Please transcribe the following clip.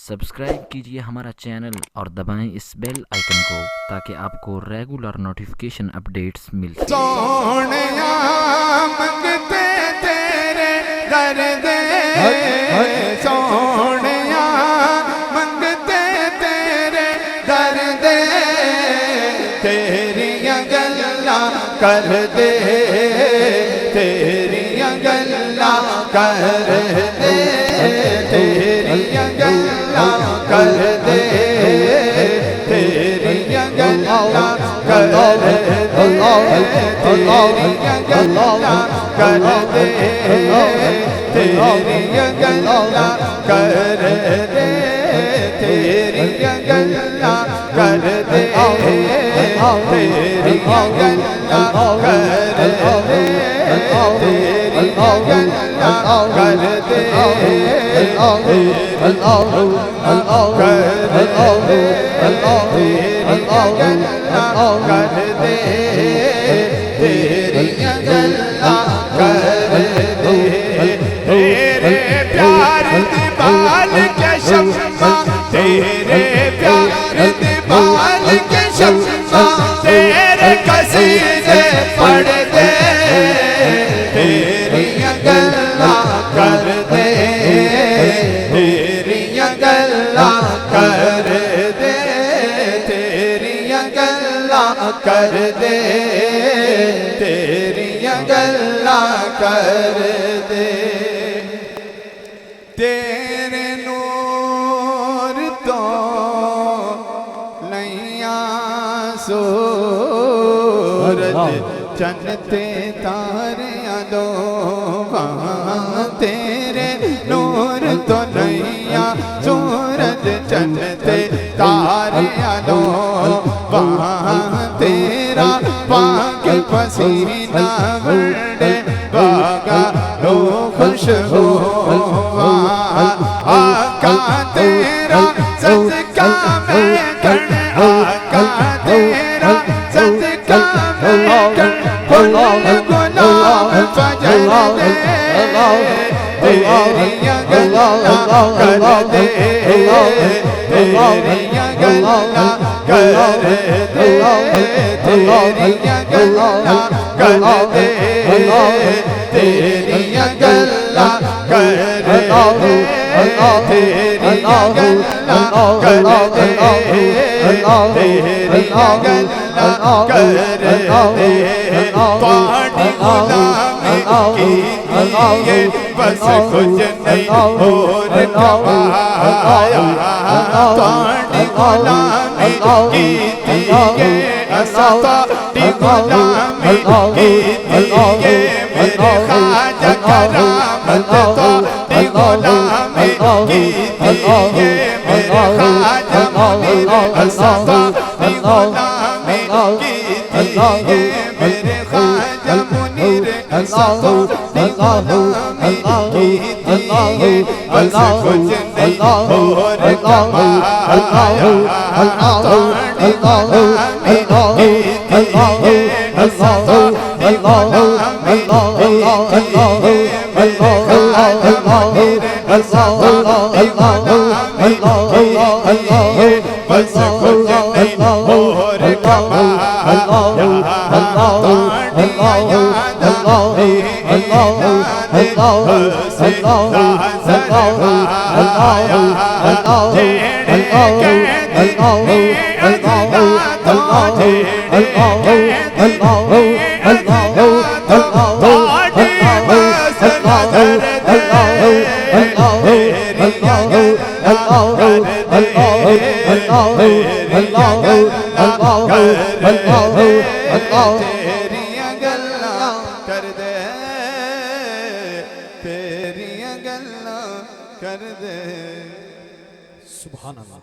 Subscribe کیجئے ہمارا channel اور دبائیں اس بیل آئیکن کو تاکہ آپ کو ریگولر نوٹیفیکیشن اپڈیٹس مل سکیں۔ سونیا منگتے تیرے در دے، سونیا منگتے تیرے در دے، تیریاں گلاں کر دے، تیریاں گلاں کر دے، تیریاں گلاں کر دے، تیریاں گلاں کر دے، تیریاں گلاں کر دے، تیریاں گلاں کر دے، تیریاں گلاں کر دے، تیریاں گلاں کر دے، تیریاں گلاں کر دے، تیریاں گلاں کر دے، تیرے پیار دی بال کے شمع، تیرے پیار دی بال کے شمع، تیرے قصیدے پڑھ دے، تیریاں گلاں کر دے، تیریاں گلاں کر دے، تیریاں گلاں کر دے، تیریاں گلاں کر دے، تیرے نور تو لیاں سورج چنتے تاریاں دو، تیرے نور تو لیاں سورج چنتے تاریاں دو، وہاں تیرا پاک پسینہ بڑے باغا لو خوشبو، آقا تیرا صدقہ میں کر، آقا تیرا صدقہ میں کر، کل گناہ فجر دے، تیریاں گلاں کر دے، تیریاں گلاں کر دے، تیریاں گلاں کر دے، تیریاں گلاں کر دے، تیریاں گلاں کر دے، تیریاں گلاں کر دے، پانی غلامی کیجئے بس کچھ نہیں اور کمایا، پانی غلامی کیجئے پانی غلامی کیجئے میرے خواجہ کرامت، پانی غلامی کیجئے میرے خواجہ منیر حسن، پانی غلامی کیجئے میرے خواجہ منیر حسن، پانی غلامی کیجئے بس کچھ نہیں اور کمایا، پانی غلامی کیجئے پانی غلامی کیجئے میرے خواجہ منیر حسن، پانی غلامی کیجئے بس کچھ نہیں اور کمایا، پانیاں یاد آتی حسین نظر آیا، تیرے قیدی تیریاں گلاں کر دے، تیریاں گلاں کر دے، سبحان اللہ۔